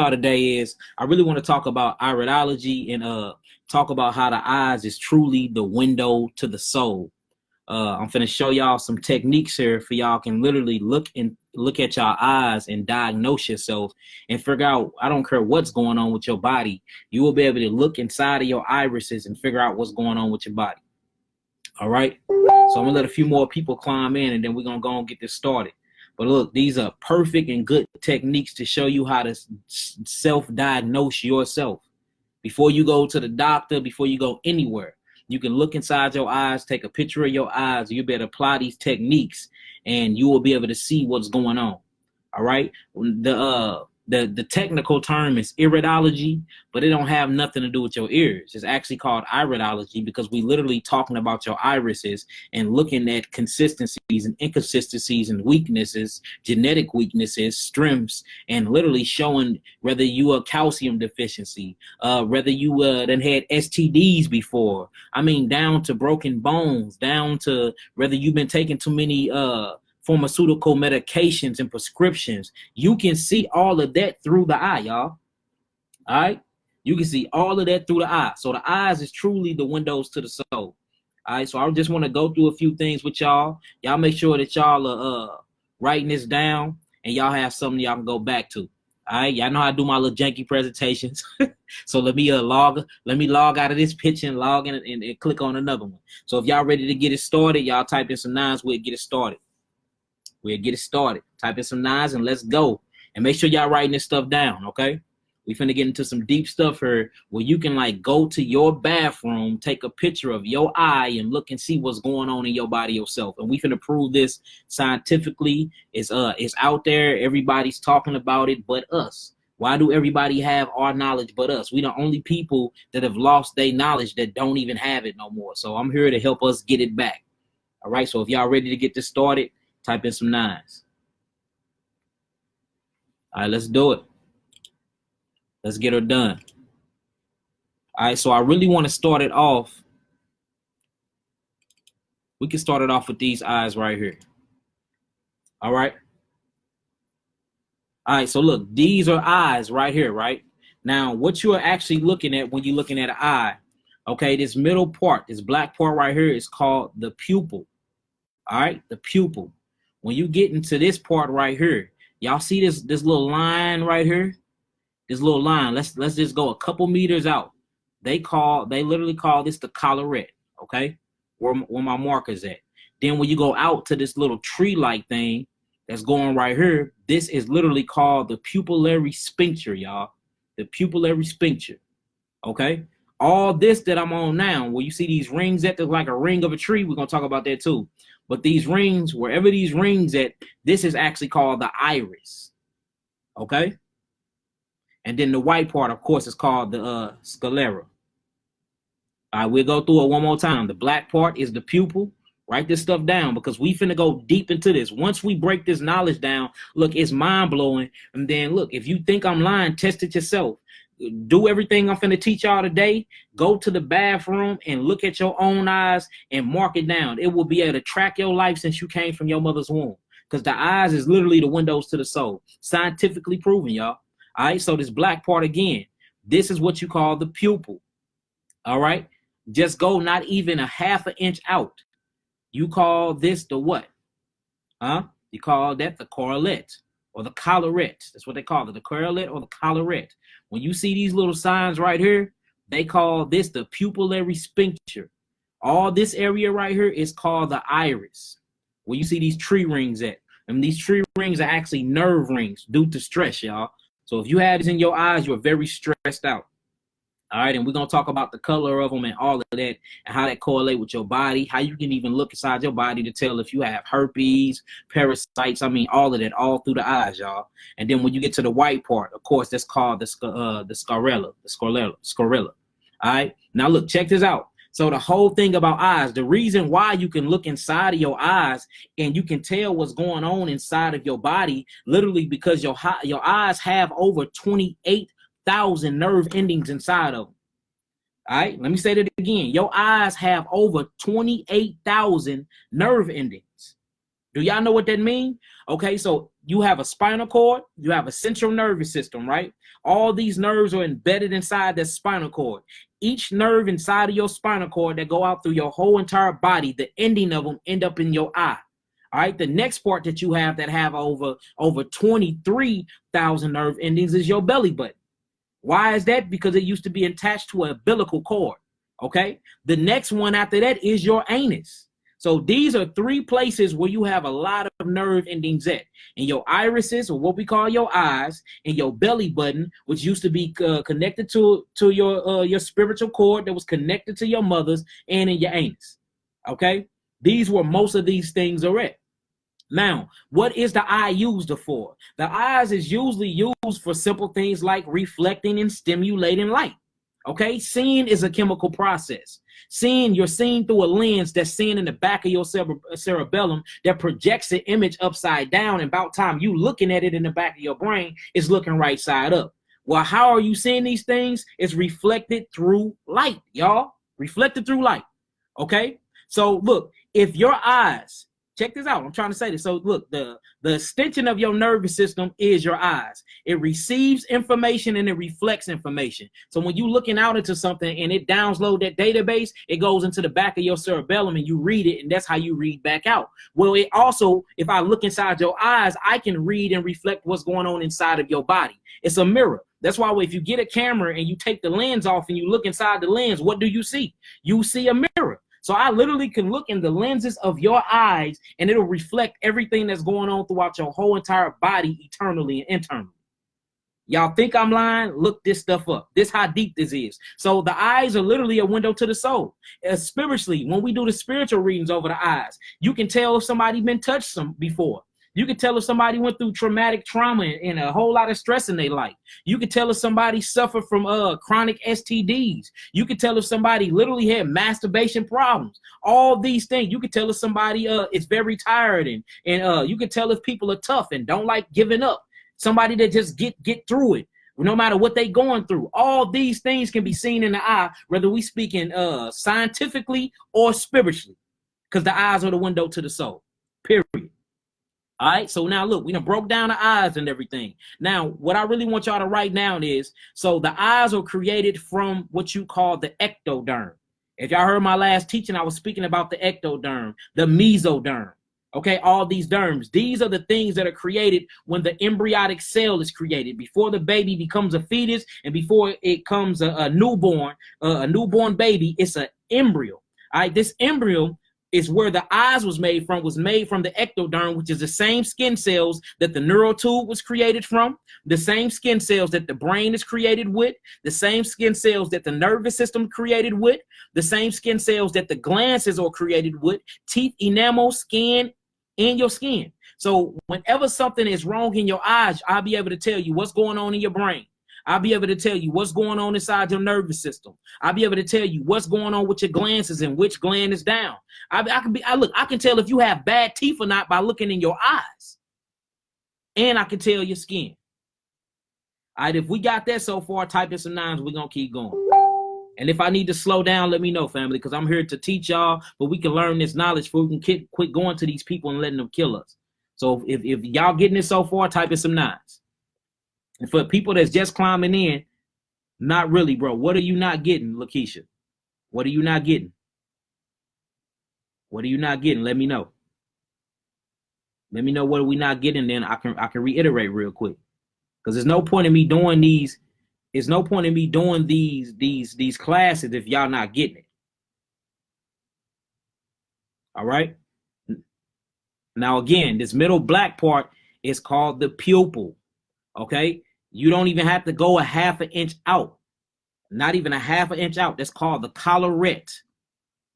y'all today is I really want to talk about iridology and talk about how the eyes is truly the window to the soul. I'm finna show y'all some techniques here for y'all can literally look at y'all eyes and diagnose yourself and figure out, I don't care what's going on with your body, you will be able to look inside of your irises and figure out what's going on with your body. All right. So I'm gonna let a few more people climb in and then we're gonna go and get this started. But look, these are perfect and good techniques to show you how to self-diagnose yourself. Before you go to the doctor, before you go anywhere, you can look inside your eyes, take a picture of your eyes. You better apply these techniques and you will be able to see what's going on. All right. The technical term is iridology, but it don't have nothing to do with your ears. It's actually called iridology because we literally talking about your irises and looking at consistencies and inconsistencies and weaknesses, genetic weaknesses, strengths, and literally showing whether you are calcium deficiency, whether you done had STDs before. I mean, down to broken bones, down to whether you've been taking too many pharmaceutical medications and prescriptions. You can see all of that through the eye, y'all. All right. You can see all of that through the eye. So the eyes is truly the windows to the soul. All right. So I just want to go through a few things with y'all. Y'all make sure that y'all are writing this down and y'all have something y'all can go back to. All right. Y'all know how I do my little janky presentations. So let me log out of this pitch and log in and click on another one. So if y'all ready to get it started, y'all type in some 9s, we'll get it started. We'll get it started. Type in some 9s and let's go. And make sure y'all writing this stuff down, okay? We finna get into some deep stuff here where you can like go to your bathroom, take a picture of your eye and look and see what's going on in your body yourself. And we finna prove this scientifically. It's out there. Everybody's talking about it but us. Why do everybody have our knowledge but us? We the only people that have lost their knowledge that don't even have it no more. So I'm here to help us get it back. All right, so if y'all ready to get this started, type in some 9s. All right, let's do it. Let's get her done. All right, so I really want to start it off. We can start it off with these eyes right here. All right. All right, so look, these are eyes right here, right? Now, what you are actually looking at when you're looking at an eye, okay, this middle part, this black part right here is called the pupil. All right, the pupil. When you get into this part right here, y'all see this little line right here? This little line. Let's just go a couple meters out. They literally call this the collarette, okay? Where my marker's at. Then when you go out to this little tree-like thing that's going right here, this is literally called the pupillary sphincter, y'all. The pupillary sphincter, okay? All this that I'm on now, where you see these rings at, like a ring of a tree, we're going to talk about that too. But these rings, wherever these rings at, this is actually called the iris, okay? And then the white part, of course, is called the sclera. All right, we'll go through it one more time. The black part is the pupil. Write this stuff down because we finna go deep into this. Once we break this knowledge down, look, it's mind-blowing. And then, look, if you think I'm lying, test it yourself. Do everything I'm finna teach y'all today. Go to the bathroom and look at your own eyes and mark it down. It will be able to track your life since you came from your mother's womb. Because the eyes is literally the windows to the soul. Scientifically proven, y'all. All right, so this black part again, this is what you call the pupil. All right, just go not even a half an inch out. You call this the what? You call that the correlate or the collarette. That's what they call it, the correlate or the collarette. When you see these little signs right here, they call this the pupillary sphincter. All this area right here is called the iris, where you see these tree rings at. And these tree rings are actually nerve rings due to stress, y'all. So if you have this in your eyes, you're very stressed out. All right, and we're going to talk about the color of them and all of that and how that correlate with your body, how you can even look inside your body to tell if you have herpes, parasites, I mean, all of that, all through the eyes, y'all. And then when you get to the white part, of course, that's called the sclera. All right, now look, check this out. So the whole thing about eyes, the reason why you can look inside of your eyes and you can tell what's going on inside of your body, literally because your eyes have over 28,000 nerve endings inside of them. All right, let me say that again. Your eyes have over 28,000 nerve endings. Do y'all know what that means? Okay, so you have a spinal cord, you have a central nervous system, right? All these nerves are embedded inside that spinal cord. Each nerve inside of your spinal cord that go out through your whole entire body, the ending of them end up in your eye. All right, the next part that you have that have over 23,000 nerve endings is your belly button. Why is that? Because it used to be attached to an umbilical cord. Okay, the next one after that is your anus. So these are three places where you have a lot of nerve endings at. In your irises, or what we call your eyes, and your belly button, which used to be connected to your spiritual cord that was connected to your mother's, and in your anus. Okay, these were most of these things are at. Now, what is the eye used for? The eyes is usually used for simple things like reflecting and stimulating light. Okay, seeing is a chemical process. Seeing, you're seeing through a lens that's seen in the back of your cerebellum that projects an image upside down, and about time you looking at it in the back of your brain is looking right side up. Well, how are you seeing these things? It's reflected through light, y'all. Reflected through light. Okay, so look, if your eyes, check this out. I'm trying to say this. So look, the extension of your nervous system is your eyes. It receives information and it reflects information. So when you're looking out into something and it downloads that database, it goes into the back of your cerebellum and you read it, and that's how you read back out. Well, it also, if I look inside your eyes, I can read and reflect what's going on inside of your body. It's a mirror. That's why if you get a camera and you take the lens off and you look inside the lens, what do you see? You see a mirror. So I literally can look in the lenses of your eyes and it'll reflect everything that's going on throughout your whole entire body, eternally and internally. Y'all think I'm lying? Look this stuff up. This how deep this is. So the eyes are literally a window to the soul. Spiritually, when we do the spiritual readings over the eyes, you can tell if somebody been touched before. You can tell if somebody went through traumatic trauma and a whole lot of stress in their life. You can tell if somebody suffered from chronic STDs. You can tell if somebody literally had masturbation problems. All these things. You can tell if somebody is very tired, and you can tell if people are tough and don't like giving up. Somebody that just get through it, no matter what they going through. All these things can be seen in the eye, whether we speaking scientifically or spiritually, because the eyes are the window to the soul. Period. All right, so now look, we done broke down the eyes and everything. Now, what I really want y'all to write down is, so the eyes are created from what you call the ectoderm. If y'all heard my last teaching, I was speaking about the ectoderm, the mesoderm. Okay, all these derms. These are the things that are created when the embryonic cell is created, before the baby becomes a fetus and before it comes a newborn baby. It's an embryo. All right, this embryo is where the eyes was made from the ectoderm, which is the same skin cells that the neural tube was created from, the same skin cells that the brain is created with, the same skin cells that the nervous system created with, the same skin cells that the glands are created with, teeth, enamel, skin, and your skin. So whenever something is wrong in your eyes, I'll be able to tell you what's going on in your brain. I'll be able to tell you what's going on inside your nervous system. I'll be able to tell you what's going on with your glands and which gland is down. I can tell if you have bad teeth or not by looking in your eyes. And I can tell your skin. All right, if we got that so far, type in some nines, we're going to keep going. And if I need to slow down, let me know, family, because I'm here to teach y'all, but we can learn this knowledge before we can quit going to these people and letting them kill us. So if y'all getting it so far, type in some nines. And for people that's just climbing in, not really, bro. What are you not getting, Lakeisha? What are you not getting? What are you not getting? Let me know. Let me know what are we not getting, then I can reiterate real quick. Because there's no point in me doing these. There's no point in me doing these classes if y'all not getting it. All right. Now again, this middle black part is called the pupil. Okay. You don't even have to go a half an inch out. Not even a half an inch out. That's called the collarette.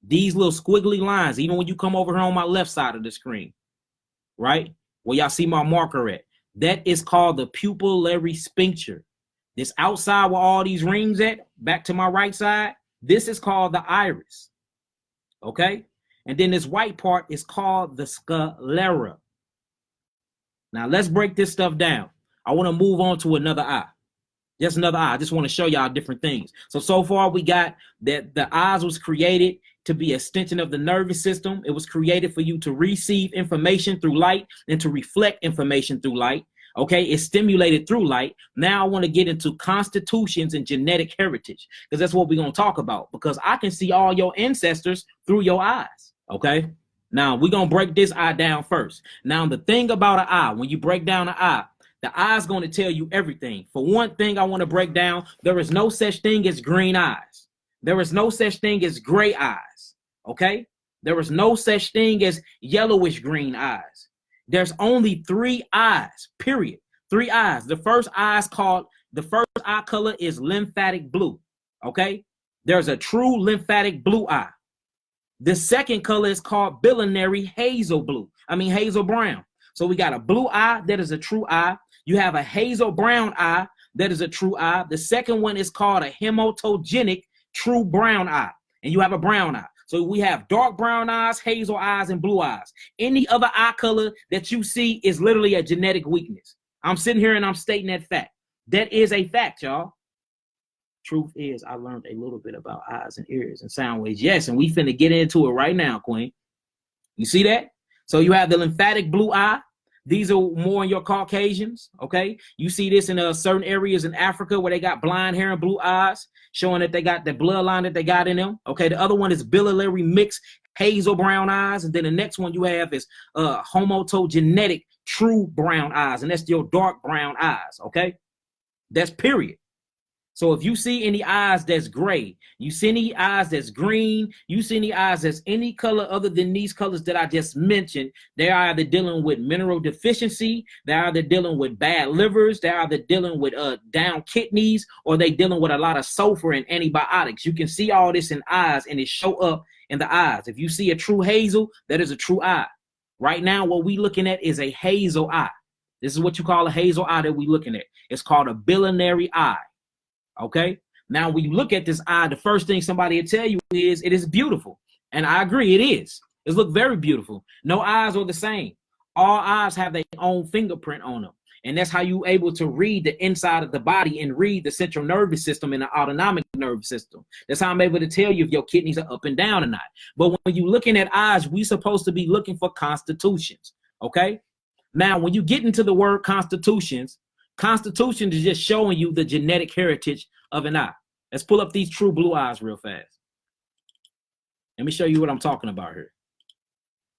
These little squiggly lines, even when you come over here on my left side of the screen, right? Where y'all see my marker at. That is called the pupillary sphincter. This outside where all these rings at, back to my right side, this is called the iris. Okay? And then this white part is called the sclera. Now let's break this stuff down. I want to move on to another eye. Just another eye. I just want to show y'all different things. So far we got that the eyes was created to be an extension of the nervous system. It was created for you to receive information through light and to reflect information through light. Okay, it's stimulated through light. Now I want to get into constitutions and genetic heritage, because that's what we're going to talk about, because I can see all your ancestors through your eyes. Okay, now we're going to break this eye down first. Now the thing about an eye, when you break down an eye, the eye is going to tell you everything. For one thing I want to break down, there is no such thing as green eyes. There is no such thing as gray eyes. Okay, there is no such thing as yellowish green eyes. There's only 3 eyes, period. 3 eyes. The first eye color is lymphatic blue. Okay, there's a true lymphatic blue eye. The second color is called bilineary hazel brown. So we got a blue eye that is a true eye. You have a hazel brown eye that is a true eye. The second one is called a hematogenic true brown eye, and you have a brown eye. So we have dark brown eyes, hazel eyes, and blue eyes. Any other eye color that you see is literally a genetic weakness. I'm sitting here and I'm stating that fact. That is a fact, y'all. Truth is, I learned a little bit about eyes and ears and sound waves. Yes, and we finna get into it right now, Queen. You see that? So you have the lymphatic blue eye. These are more in your Caucasians, okay? You see this in certain areas in Africa where they got blonde hair and blue eyes, showing that they got the bloodline that they got in them, okay? The other one is biliary mixed hazel brown eyes, and then the next one you have is homotogenetic true brown eyes, and that's your dark brown eyes, okay? That's period. So if you see any eyes that's gray, you see any eyes that's green, you see any eyes that's any color other than these colors that I just mentioned, they're either dealing with mineral deficiency, they're either dealing with bad livers, they're either dealing with down kidneys, or they dealing with a lot of sulfur and antibiotics. You can see all this in eyes, and it show up in the eyes. If you see a true hazel, that is a true eye. Right now, what we looking at is a hazel eye. This is what you call a hazel eye that we looking at. It's called a bilineary eye. Okay, now when you look at this eye, the first thing somebody will tell you is it is beautiful. And I agree, it is. It looks very beautiful. No eyes are the same. All eyes have their own fingerprint on them. And that's how you're able to read the inside of the body and read the central nervous system and the autonomic nervous system. That's how I'm able to tell you if your kidneys are up and down or not. But when you're looking at eyes, we're supposed to be looking for constitutions. Okay, now when you get into the word constitutions is just showing you the genetic heritage of an eye. Let's pull up these true blue eyes real fast. Let me show you what I'm talking about here.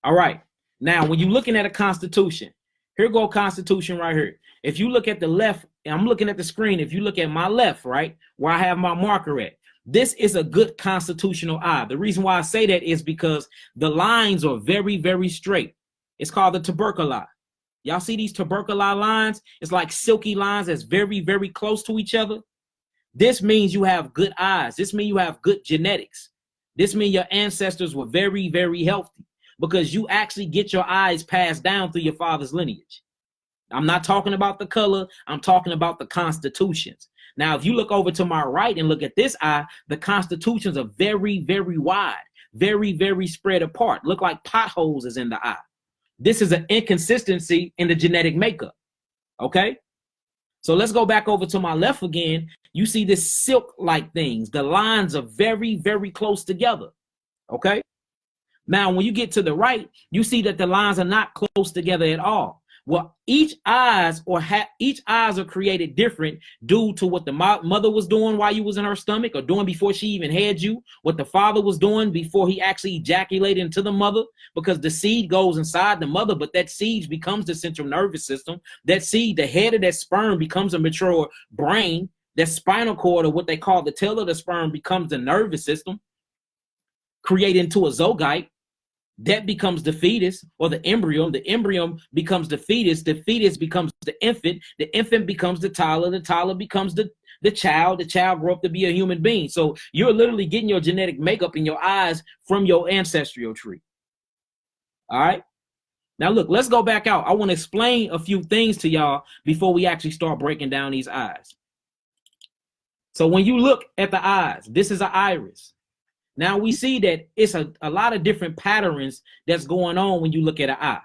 All right. Now, when you're looking at a constitution, here go constitution right here. If you look at the left, and I'm looking at the screen, if you look at my left, right, where I have my marker at, this is a good constitutional eye. The reason why I say that is because the lines are very, very straight. It's called the tubercle eye. Y'all see these tubercle eye lines? It's like silky lines that's very, very close to each other. This means you have good eyes. This means you have good genetics. This means your ancestors were very, very healthy, because you actually get your eyes passed down through your father's lineage. I'm not talking about the color. I'm talking about the constitutions. Now, if you look over to my right and look at this eye, the constitutions are very, very wide, very, very spread apart. Look like potholes is in the eye. This is an inconsistency in the genetic makeup, okay? So let's go back over to my left again. You see this silk-like things. The lines are very, very close together, okay? Now, when you get to the right, you see that the lines are not close together at all. Well, each eyes are created different due to what the mother was doing while you was in her stomach, or doing before she even had you, what the father was doing before he actually ejaculated into the mother, because the seed goes inside the mother, but that seed becomes the central nervous system. That seed, the head of that sperm becomes a mature brain. That spinal cord, or what they call the tail of the sperm, becomes the nervous system, created into a zygote. That becomes the fetus or the embryo. The embryo becomes the fetus becomes the infant becomes the toddler becomes the child grow up to be a human being. So you're literally getting your genetic makeup in your eyes from your ancestral tree. All right. Now look, let's go back out. I want to explain a few things to y'all before we actually start breaking down these eyes. So when you look at the eyes, this is an iris. Now we see that it's a lot of different patterns that's going on when you look at an eye.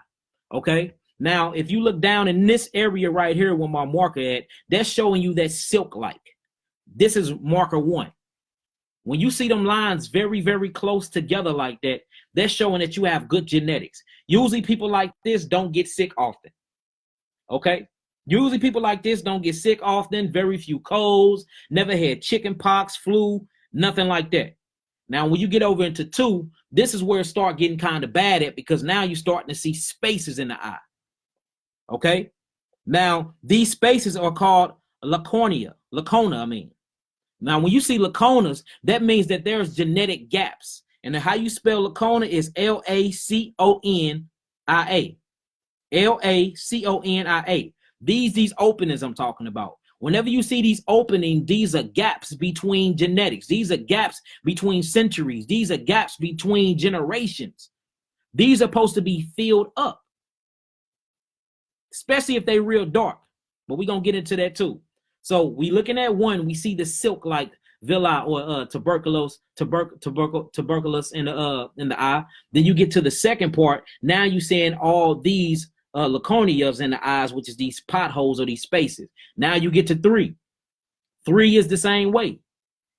Okay. Now, if you look down in this area right here with my marker at, that's showing you that silk-like. This is marker 1. When you see them lines very, very close together like that, that's showing that you have good genetics. Usually people like this don't get sick often. Okay? Usually people like this don't get sick often, very few colds, never had chicken pox, flu, nothing like that. Now, when you get over into 2, this is where it start getting kind of bad at, because now you're starting to see spaces in the eye. Okay? Now, these spaces are called lacona, I mean. Now, when you see laconas, that means that there's genetic gaps. And how you spell lacona is L-A-C-O-N-I-A. L-A-C-O-N-I-A. These openings I'm talking about. Whenever you see these openings, these are gaps between genetics. These are gaps between centuries. These are gaps between generations. These are supposed to be filled up, especially if they're real dark. But we're going to get into that too. So we looking at 1, we see the silk-like villi or tuberculosis in the eye. Then you get to the second part. Now you're seeing all these laconias in the eyes, which is these potholes or these spaces. Now you get to 3. 3 is the same way.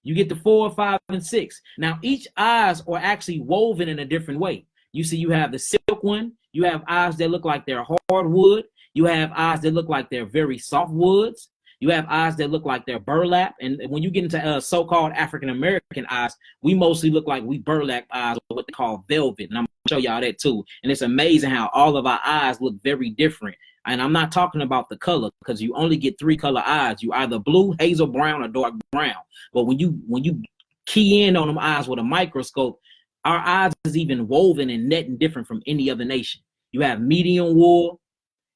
You get to 4, 5, and 6. Now each eyes are actually woven in a different way. You see, you have the silk one. You have eyes that look like they're hardwood. You have eyes that look like they're very soft woods. You have eyes that look like they're burlap. And when you get into so-called African-American eyes, we mostly look like we burlap eyes, or what they call velvet. And I'm going to show y'all that too. And it's amazing how all of our eyes look very different. And I'm not talking about the color, because you only get 3 color eyes. You either blue, hazel brown, or dark brown. But when you key in on them eyes with a microscope, our eyes is even woven and netting different from any other nation. You have medium wool,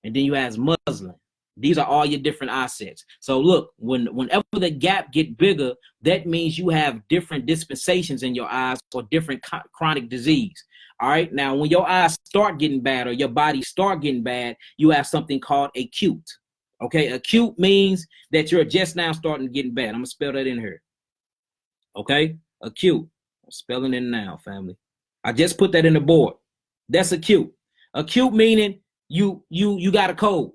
and then you have muslin. These are all your different eye sets. So look, whenever the gap get bigger, that means you have different dispensations in your eyes or different chronic disease. All right. Now, when your eyes start getting bad or your body start getting bad, you have something called acute. Okay. Acute means that you're just now starting to get bad. I'm going to spell that in here. Okay. Acute. I'm spelling it now, family. I just put that in the board. That's acute. Acute meaning you got a cold.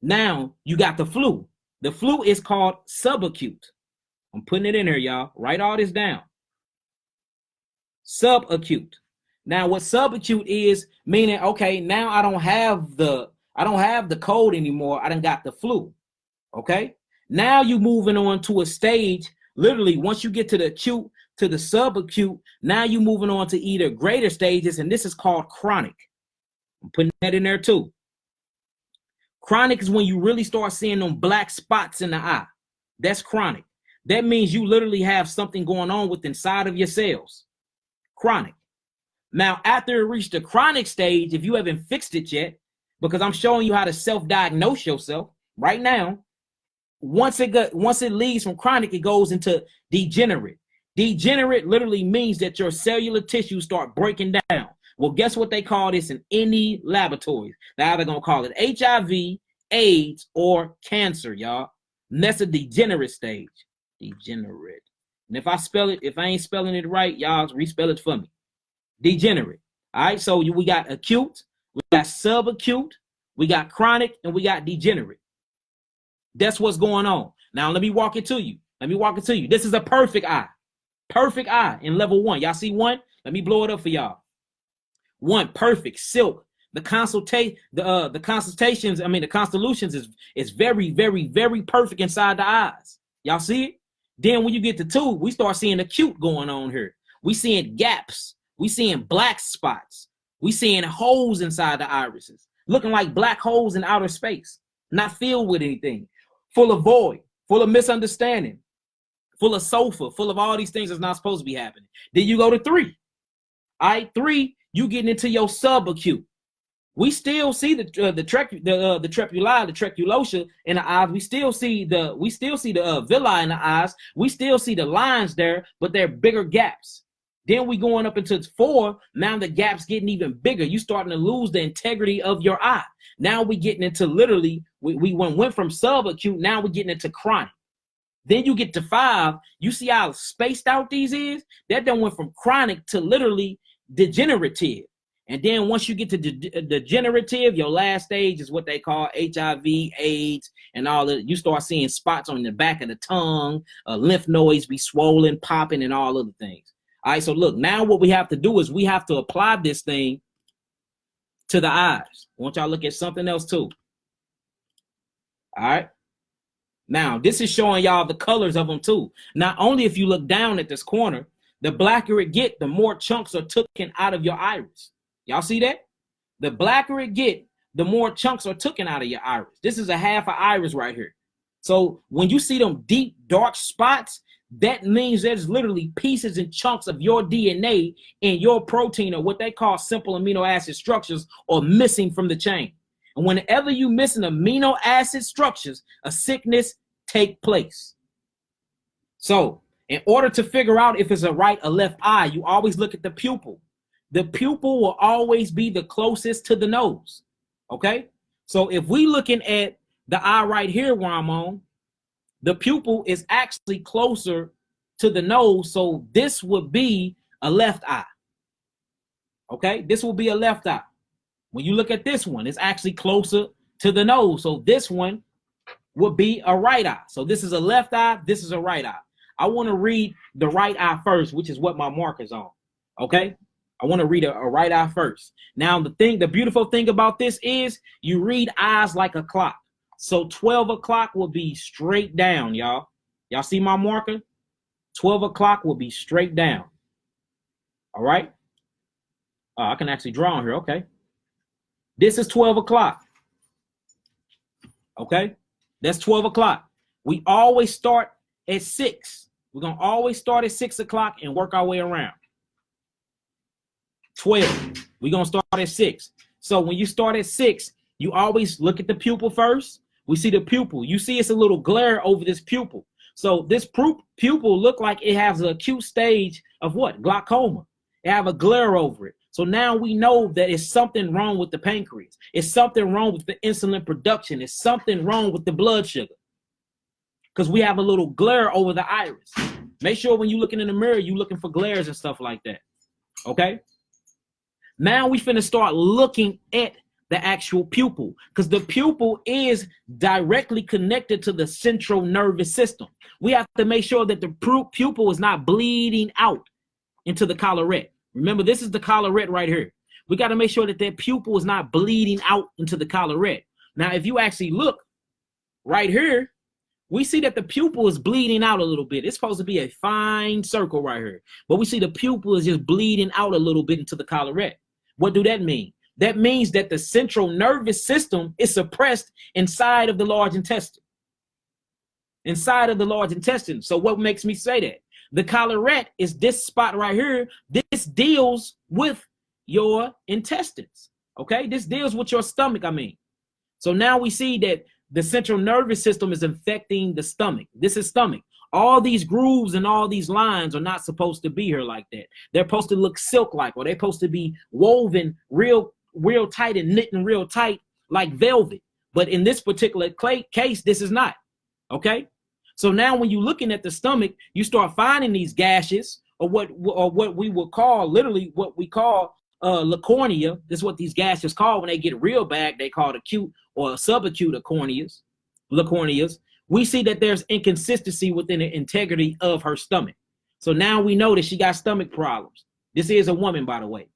Now you got the flu. The flu is called subacute. I'm putting it in here, y'all. Write all this down. Subacute. Now what subacute is, meaning, okay, now I don't have the cold anymore. I done got the flu. Okay. Now you moving on to a stage. Literally, once you get to the acute to the subacute, now you moving on to either greater stages, and this is called chronic. I'm putting that in there too. Chronic is when you really start seeing them black spots in the eye. That's chronic. That means you literally have something going on with inside of your cells. Chronic. Now, after it reached the chronic stage, if you haven't fixed it yet, because I'm showing you how to self-diagnose yourself right now, once it leaves from chronic, it goes into degenerate. Degenerate literally means that your cellular tissues start breaking down. Well, guess what they call this in any laboratories? They're either going to call it HIV, AIDS, or cancer, y'all. And that's a degenerate stage. Degenerate. And if I ain't spelling it right, y'all respell it for me. Degenerate. All right, so we got acute, we got subacute, we got chronic, and we got degenerate. That's what's going on. Now, let me walk it to you. This is a perfect eye. Perfect eye in level 1. Y'all see 1? Let me blow it up for y'all. 1, perfect, silk. The constellations, is very, very, very perfect inside the eyes. Y'all see it? Then when you get to 2, we start seeing acute going on here. We seeing gaps. We seeing black spots. We seeing holes inside the irises, looking like black holes in outer space, not filled with anything, full of void, full of misunderstanding, full of sulfur, full of all these things that's not supposed to be happening. Then you go to 3. All right, 3, you getting into your subacute. We still see the trabeculosa in the eyes. We still see the villi in the eyes. We still see the lines there, but they're bigger gaps. Then we going up into 4. Now the gap's getting even bigger. You starting to lose the integrity of your eye. Now we getting into literally, we went from subacute. Now we're getting into chronic. Then you get to 5. You see how spaced out these is? That done went from chronic to literally degenerative. And then once you get to degenerative, your last stage is what they call HIV, AIDS, and all that. You start seeing spots on the back of the tongue, lymph nodes be swollen, popping, and all other things. All right, so look, now what we have to do is we have to apply this thing to the eyes. I want y'all to look at something else too. All right. Now, this is showing y'all the colors of them too. Not only if you look down at this corner, the blacker it get, the more chunks are taken out of your iris. Y'all see that? The blacker it get, the more chunks are taken out of your iris. This is a half an iris right here. So when you see them deep, dark spots, that means there's literally pieces and chunks of your DNA in your protein, or what they call simple amino acid structures, or missing from the chain. And whenever you missing amino acid structures, a sickness take place. So in order to figure out if it's a right or left eye, you always look at the pupil. The pupil will always be the closest to the nose. Okay. So if we looking at the eye right here where I'm on, the pupil is actually closer to the nose. So this would be a left eye. Okay. This will be a left eye. When you look at this one, it's actually closer to the nose. So this one would be a right eye. So this is a left eye. This is a right eye. I want to read the right eye first, which is what my marker's on. Okay. I want to read a right eye first. Now, the beautiful thing about this is you read eyes like a clock. So 12 o'clock will be straight down, y'all. Y'all see my marker? 12 o'clock will be straight down. All right. I can actually draw on here. Okay. This is 12 o'clock. Okay. That's 12 o'clock. We always start at 6. We're going to always start at 6 o'clock and work our way around. 12. We're going to start at 6. So when you start at 6, you always look at the pupil first. We see the pupil. You see it's a little glare over this pupil. So this pupil look like it has an acute stage of what? Glaucoma. It have a glare over it. So now we know that it's something wrong with the pancreas. It's something wrong with the insulin production. It's something wrong with the blood sugar. Because we have a little glare over the iris. Make sure when you're looking in the mirror, you're looking for glares and stuff like that. Okay? Now we finna start looking at the actual pupil, because the pupil is directly connected to the central nervous system. We have to make sure that the pupil is not bleeding out into the collarette. Remember, this is the collarette right here. We got to make sure that pupil is not bleeding out into the collarette. Now, if you actually look right here, we see that the pupil is bleeding out a little bit. It's supposed to be a fine circle right here, but we see the pupil is just bleeding out a little bit into the collarette. What do that mean? That means that the central nervous system is suppressed inside of the large intestine. Inside of the large intestine. So what makes me say that? The collarette is this spot right here. This deals with your intestines. Okay? This deals with your stomach, I mean. So now we see that the central nervous system is infecting the stomach. This is stomach. All these grooves and all these lines are not supposed to be here like that. They're supposed to look silk-like, or they're supposed to be woven real tight and knitting real tight like velvet. But in this particular case, this is not. Okay? So now when you're looking at the stomach, you start finding these gashes, or what we would call, literally what we call lacornea. This is what these gashes call when they get real bad. They call it acute or subacute lacorneas. We see that there's inconsistency within the integrity of her stomach. So now we know that she got stomach problems. This is a woman, by the way.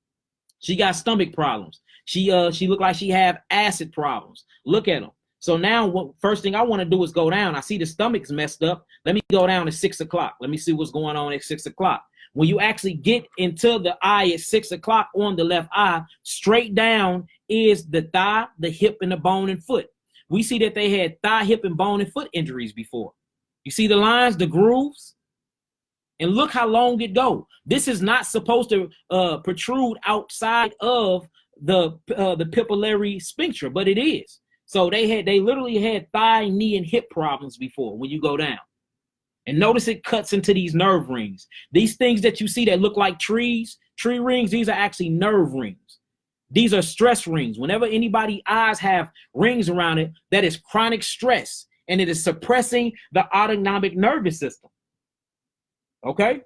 She got stomach problems. She looked like she have acid problems. Look at them. So now, first thing I want to do is go down. I see the stomach's messed up. Let me go down at 6 o'clock. Let me see what's going on at 6 o'clock. When you actually get into the eye at 6 o'clock on the left eye, straight down is the thigh, the hip, and the bone and foot. We see that they had thigh, hip, and bone and foot injuries before. You see the lines, the grooves? And look how long it go. This is not supposed to protrude outside of the papillary sphincter, but it is. So they literally had thigh, knee, and hip problems before when you go down. And notice it cuts into these nerve rings. These things that you see that look like tree rings, these are actually nerve rings. These are stress rings. Whenever anybody's eyes have rings around it, that is chronic stress, and it is suppressing the autonomic nervous system. Okay?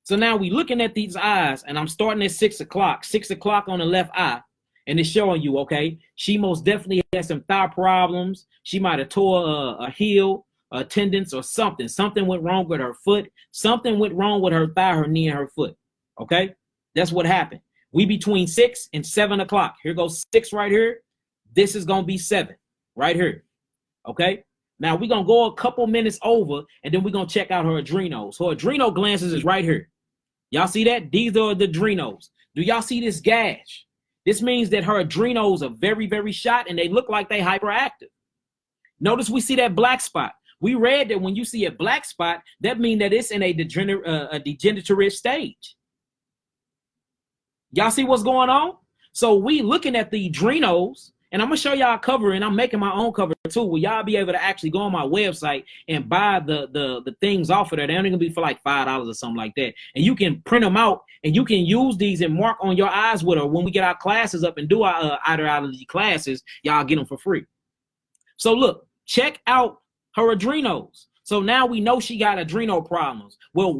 So now we looking at these eyes, and I'm starting at 6 o'clock, 6 o'clock on the left eye. And it's showing you, okay, she most definitely has some thigh problems. She might have tore a heel, a tendons, or something. Something went wrong with her foot. Something went wrong with her thigh, her knee, and her foot. Okay, that's what happened. We between 6 and 7 o'clock. Here goes 6 right here. This is going to be 7 right here. Okay, now we're going to go a couple minutes over, and then we're going to check out her adrenals. Her adrenal glands is right here. Y'all see that? These are the adrenals. Do y'all see this gash? This means that her adrenals are very, very shot, and they look like they hyperactive. Notice we see that black spot. We read that when you see a black spot, that means that it's in a degenerative stage. Y'all see what's going on? So we looking at the adrenals, and I'm going to show y'all a cover, and I'm making my own cover too, where y'all be able to actually go on my website and buy the things off of there. They're only going to be for like $5 or something like that. And you can print them out, and you can use these and mark on your eyes with her. When we get our classes up and do our ideology classes, y'all get them for free. So look, check out her adrenals. So now we know she got adrenal problems. Well,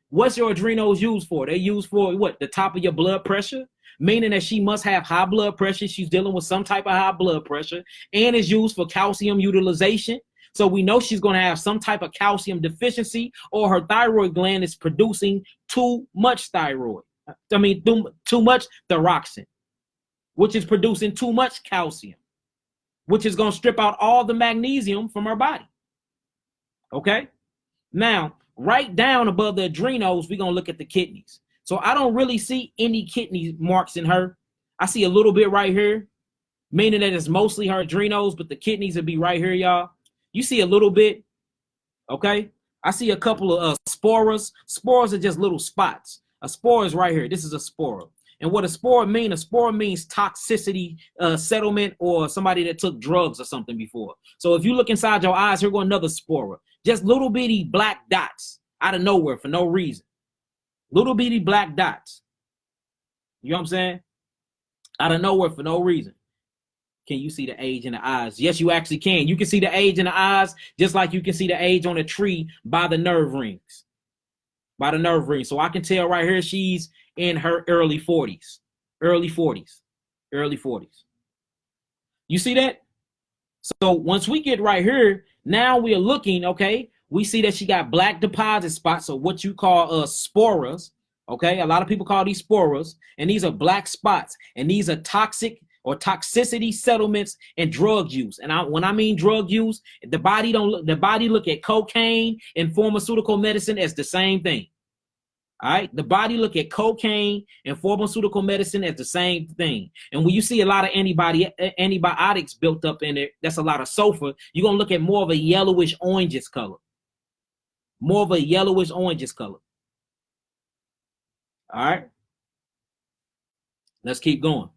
what's your adrenals used for? They used for what? The top of your blood pressure? Meaning that she must have high blood pressure. She's dealing with some type of high blood pressure, and is used for calcium utilization. So we know she's going to have some type of calcium deficiency, or her thyroid gland is producing too much thyroid. Too much thyroxine, which is producing too much calcium, which is going to strip out all the magnesium from her body. Okay. Now, right down above the adrenals, we're going to look at the kidneys. So I don't really see any kidney marks in her. I see a little bit right here, meaning that it's mostly her adrenals, but the kidneys would be right here, y'all. You see a little bit, okay? I see a couple of sporas. Sporas are just little spots. A spore is right here. This is a spora. And what a spore means toxicity settlement, or somebody that took drugs or something before. So if you look inside your eyes, here go another spora. Just little bitty black dots out of nowhere for no reason. Little bitty black dots. You know what I'm saying? Out of nowhere for no reason. Can you see the age in the eyes? Yes, you actually can. You can see the age in the eyes, just like you can see the age on a tree by the nerve rings. By the nerve rings. So I can tell right here she's in her early 40s. Early 40s. Early 40s. You see that? So once we get right here, now we are looking, okay? We see that she got black deposit spots, or what you call sporas. Okay, a lot of people call these sporas, and these are black spots, and these are toxic or toxicity settlements and drug use. And when I mean drug use, the body look at cocaine and pharmaceutical medicine as the same thing. All right, the body look at cocaine and pharmaceutical medicine as the same thing. And when you see a lot of antibiotics built up in it, that's a lot of sulfur. You're gonna look at more of a yellowish orangish color. More of a yellowish orangish color. All right. Let's keep going.